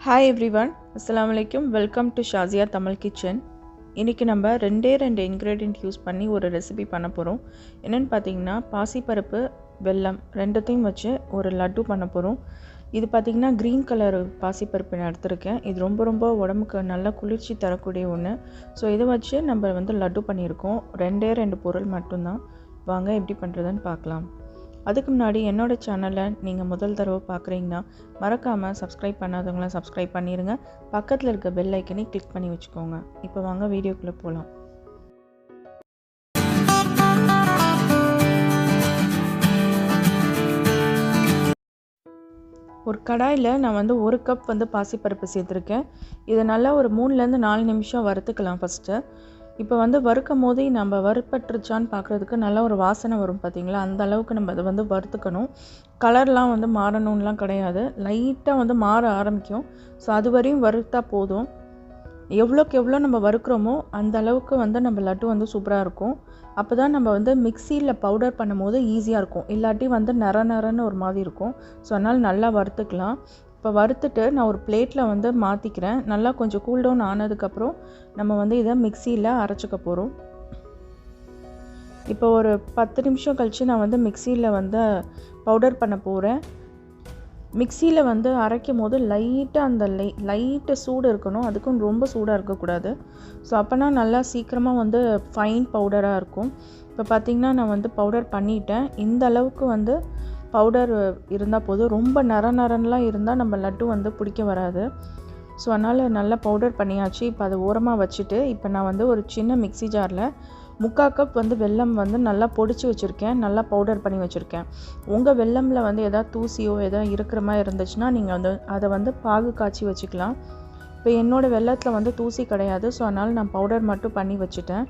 Hi everyone, Assalamualaikum. Welcome to ShaziaTamilKitchen. இன்றைக்கி நம்ம ரெண்டு இன்க்ரீடியன்ட் யூஸ் பண்ணி ஒரு ரெசிபி பண்ண போகிறோம். என்னென்னு பார்த்தீங்கன்னா பாசி பருப்பு வெல்லம் ரெண்டுத்தையும் வச்சு ஒரு லட்டு பண்ண போகிறோம். இது பார்த்திங்கன்னா க்ரீன் கலர் பாசிப்பருப்பு நான் எடுத்திருக்கேன். இது ரொம்ப உடம்புக்கு நல்ல குளிர்ச்சி தரக்கூடிய ஒன்று. ஸோ இதை வச்சு நம்ம லட்டு பண்ணியிருக்கோம். ரெண்டு பொருள் மட்டும்தான். வாங்க எப்படி பண்ணுறதுன்னு பார்க்கலாம். அதுக்கு முன்னாடி என்னோடய சேனலை நீங்கள் முதல் தடவை பார்க்குறீங்கன்னா மறக்காமல் சப்ஸ்கிரைப் பண்ணாதவங்களாம் சப்ஸ்கிரைப் பண்ணிடுங்க. பக்கத்தில் இருக்க பெல் ஐக்கனை கிளிக் பண்ணி வச்சுக்கோங்க. இப்போ வாங்க வீடியோக்குள்ளே போகலாம். ஒரு கடாயில் நான் 1 கப் பாசிப்பருப்பு சேர்த்துருக்கேன். இதை நல்லா ஒரு 3-4 நிமிஷம் வறுத்துக்கலாம் ஃபஸ்ட்டு. இப்போ வறுக்கும் போதே நம்ம வறுப்பட்டுருச்சான்னு பார்க்குறதுக்கு நல்ல ஒரு வாசனை வரும் பார்த்திங்களா, அந்த அளவுக்கு நம்ம அதை வறுத்துக்கணும். கலர்லாம் மாறணும்லாம் கிடையாது, லைட்டாக மாற ஆரம்பிக்கும். ஸோ அது வரையும் வறுத்தா போதும். எவ்வளோக்கு எவ்வளோ நம்ம வறுக்கிறோமோ அந்த அளவுக்கு நம்ம லட்டு சூப்பராக இருக்கும். அப்போ தான் நம்ம மிக்சியில் பவுடர் பண்ணும்போது ஈஸியாக இருக்கும். இல்லாட்டி நரன்னு ஒரு மாதிரி இருக்கும். ஸோ அதனால் நல்லா வறுத்துக்கலாம். இப்போ வறுத்துட்டு நான் ஒரு பிளேட்டில் மாற்றிக்கிறேன். நல்லா கொஞ்சம் கூல் டவுன் ஆனதுக்கப்புறம் நம்ம இதை மிக்சியில் அரைச்சிக்க போகிறோம். இப்போ ஒரு 10 நிமிஷம் கழித்து நான் மிக்சியில் பவுடர் பண்ண போகிறேன். மிக்சியில் அரைக்கும் போது லைட்டாக அந்த லைட்டு சூடு இருக்கணும், அதுக்கும் ரொம்ப சூடாக இருக்கக்கூடாது. ஸோ அப்போனா நல்லா சீக்கிரமாக ஃபைன் பவுடராக இருக்கும். இப்போ பார்த்திங்கன்னா நான் பவுடர் பண்ணிட்டேன். இந்த அளவுக்கு பவுடர் இருந்தால் போதும். ரொம்ப நரன்லாம் இருந்தால் நம்ம லட்டு பிடிக்க வராது. ஸோ அதனால் நல்லா பவுடர் பண்ணியாச்சு. இப்போ அதை ஓரமாக வச்சுட்டு இப்போ நான் ஒரு சின்ன மிக்ஸி ஜாரில் 3/4 கப் வெல்லம் நல்லா பொடிச்சு வச்சுருக்கேன். நல்லா பவுடர் பண்ணி வச்சுருக்கேன். உங்கள் வெல்லமில் எதாவது தூசியோ எதாவது இருக்கிற மாதிரி இருந்துச்சுன்னா நீங்கள் அதை பாகு காய்ச்சி வச்சுக்கலாம். இப்போ என்னோடய வெல்லத்தில் தூசி கிடையாது. ஸோ அதனால் நான் பவுடர் மட்டும் பண்ணி வச்சுட்டேன்.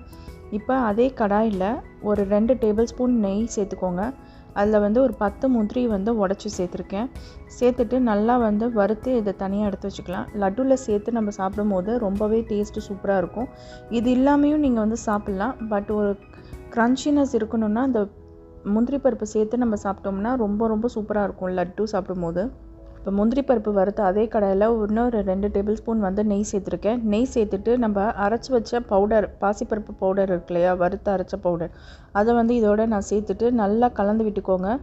இப்போ அதே கடாயில் ஒரு 2 டேபிள் ஸ்பூன் நெய் சேர்த்துக்கோங்க. அதில் ஒரு 10 முந்திரி உடச்சி சேர்த்துருக்கேன். சேர்த்துட்டு நல்லா வறுத்து இதை தனியாக எடுத்து வச்சுக்கலாம். லட்டுவில் சேர்த்து நம்ம சாப்பிடும்போது ரொம்பவே டேஸ்ட்டு சூப்பராக இருக்கும். இது இல்லாமையும் நீங்கள் சாப்பிட்லாம். பட் ஒரு க்ரன்ச்சினஸ் இருக்கணும்னா இந்த முந்திரி பருப்பு சேர்த்து நம்ம சாப்பிட்டோம்னா ரொம்ப சூப்பராக இருக்கும் லட்டு சாப்பிடும்போது. இப்போ முந்திரி பருப்பு வறுத்து அதே கடாயில் இன்னொரு 2 டேபிள் ஸ்பூன் நெய் சேர்த்துருக்கேன். நெய் சேர்த்துட்டு நம்ம அரைச்சி வச்ச பவுடர், பாசிப்பருப்பு பவுடர் இருக்கு இல்லையா, வறுத்து அரைச்ச பவுடர், அதை இதோட நான் சேர்த்துட்டு நல்லா கலந்து விட்டுக்கோங்க.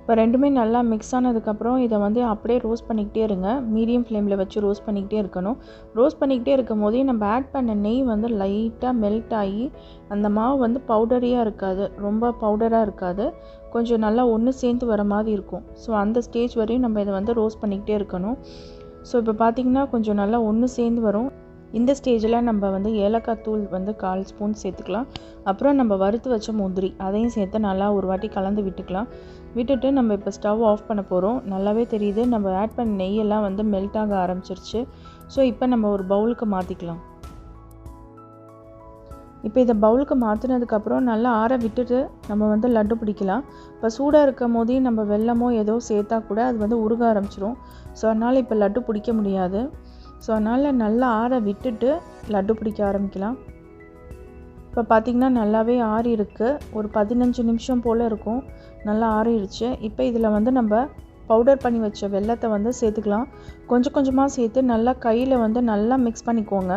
இப்போ ரெண்டுமே நல்லா மிக்ஸ் ஆனதுக்கப்புறம் இதை அப்படியே ரோஸ்ட் பண்ணிக்கிட்டே இருங்க. மீடியம் ஃப்ளேமில் வச்சு ரோஸ்ட் பண்ணிக்கிட்டே இருக்கணும். ரோஸ்ட் பண்ணிக்கிட்டே இருக்கும் போதே நம்ம ஆட் பண்ண நெய் லைட்டாக மெல்ட் ஆகி அந்த மாவு பவுடரியாக இருக்காது, ரொம்ப பவுடராக இருக்காது, கொஞ்சம் நல்லா ஒன்று சேர்ந்து வர மாதிரி இருக்கும். ஸோ அந்த ஸ்டேஜ் வரையும் நம்ம இதை ரோஸ்ட் பண்ணிக்கிட்டே இருக்கணும். ஸோ இப்போ பார்த்திங்கன்னா கொஞ்சம் நல்லா ஒன்று சேர்ந்து வரும். இந்த ஸ்டேஜில் நம்ம ஏலக்காய் தூள் 1/4 ஸ்பூன் சேர்த்துக்கலாம். அப்புறம் நம்ம வறுத்து வச்ச முந்திரி அதையும் சேர்த்து நல்லா ஒரு வாட்டி கலந்து விட்டுக்கலாம். விட்டுட்டு நம்ம இப்போ ஸ்டவ் ஆஃப் பண்ண போகிறோம். நல்லாவே தெரியுது நம்ம ஆட் பண்ண நெய்யெல்லாம் மெல்ட் ஆக ஆரம்பிச்சிருச்சு. ஸோ இப்போ நம்ம ஒரு பவுலுக்கு மாற்றிக்கலாம். இப்போ இதை பவுலுக்கு மாற்றினதுக்கப்புறம் நல்லா ஆற விட்டுட்டு நம்ம லட்டு பிடிக்கலாம். இப்போ சூடாக இருக்கும் போதே நம்ம வெல்லமோ ஏதோ சேர்த்தா கூட அது உருக ஆரம்பிச்சிரும். ஸோ அதனால் இப்போ லட்டு பிடிக்க முடியாது. ஸோ அதனால் நல்லா ஆற விட்டுட்டு லட்டு பிடிக்க ஆரம்பிக்கலாம். இப்போ பார்த்திங்கன்னா நல்லாவே ஆறி இருக்குது. ஒரு 15 நிமிஷம் போல் இருக்கும். நல்லா ஆறிடுச்சு. இப்போ இதில் நம்ம பவுடர் பண்ணி வச்ச வெல்லத்தை சேர்த்துக்கலாம். கொஞ்சமாக சேர்த்து நல்லா கையில் நல்லா மிக்ஸ் பண்ணிக்கோங்க.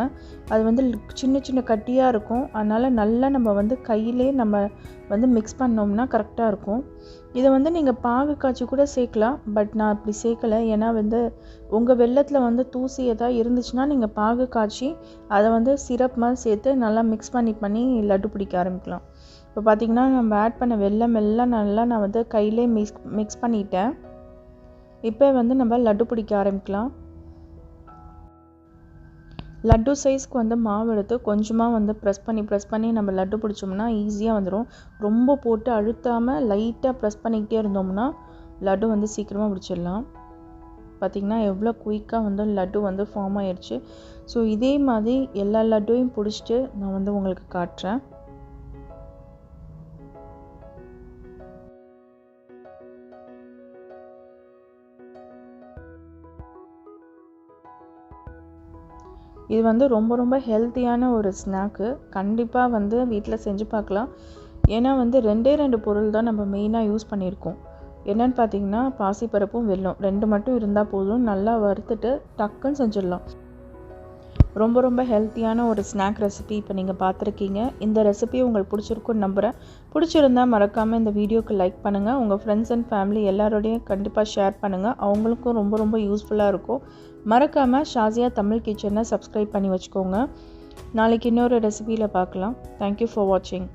அது சின்ன கட்டியாக இருக்கும். அதனால் நல்லா நம்ம கையிலே நம்ம மிக்ஸ் பண்ணோம்னா கரெக்டாக இருக்கும். இதை நீங்கள் பாகு காய்ச்சி கூட சேர்க்கலாம். பட் நான் அப்படி சேர்க்கலை. ஏன்னா உங்கள் வெல்லத்தில் தூசி எதாவது இருந்துச்சுன்னா நீங்கள் பாகு காய்ச்சி அதை சிரப் மாதிரி சேர்த்து நல்லா மிக்ஸ் பண்ணி லட்டு பிடிக்க ஆரம்பிக்கலாம். இப்போ பார்த்திங்கன்னா நம்ம ஆட் பண்ண வெல்லம் எல்லாம் நல்லா நான் கையிலே மிக்ஸ் பண்ணிட்டேன். இப்போ நம்ம லட்டு பிடிக்க ஆரம்பிக்கலாம். லட்டு சைஸ்க்கு மாவு எடுத்து கொஞ்சமாக ப்ரெஸ் பண்ணி நம்ம லட்டு பிடிச்சோம்னா ஈஸியாக வந்துடும். ரொம்ப போட்டு அழுத்தாமல் லைட்டாக ப்ரெஸ் பண்ணிக்கிட்டே இருந்தோம்னா லட்டு சீக்கிரமாக பிடிச்சிடலாம். பார்த்திங்கன்னா எவ்வளோ குயிக்காக லட்டு ஃபார்ம் ஆயிடுச்சு. ஸோ இதே மாதிரி எல்லா லட்டையும் பிடிச்சிட்டு நான் உங்களுக்கு காட்டுறேன். இது வந்து ரொம்ப ரொம்ப ஹெல்த்தியான ஒரு ஸ்நாக்கு. கண்டிப்பாக வந்து வீட்டில் செஞ்சு பார்க்கலாம். ஏன்னா வந்து 2 பொருள் தான் நம்ம மெயினாக யூஸ் பண்ணியிருக்கோம். என்னென்னு பார்த்தீங்கன்னா பாசிப்பருப்பும் வெல்லம் 2 மட்டும் இருந்தால் போதும். நல்லா வறுத்துட்டு டக்குன்னு செஞ்சிடலாம். ரொம்ப ரொம்ப ஹெல்த்தியான ஒரு ஸ்நாக் ரெசிபி இப்போ நீங்கள் பார்த்துருக்கீங்க. இந்த ரெசிபி உங்களுக்கு பிடிச்சிருக்குன்னு நம்புகிறேன். பிடிச்சிருந்தால் மறக்காமல் இந்த வீடியோக்கு லைக் பண்ணுங்கள். உங்கள் ஃப்ரெண்ட்ஸ் அண்ட் ஃபேமிலி எல்லாரோடையும் கண்டிப்பாக ஷேர் பண்ணுங்கள். அவங்களுக்கும் ரொம்ப ரொம்ப யூஸ்ஃபுல்லாக இருக்கும். மறக்காமல் ஷாசியா தமிழ் கிச்சனை சப்ஸ்கிரைப் பண்ணி வச்சுக்கோங்க. நாளைக்கு இன்னொரு ரெசிபியில் பார்க்கலாம். தேங்க்யூ ஃபார் வாட்சிங்.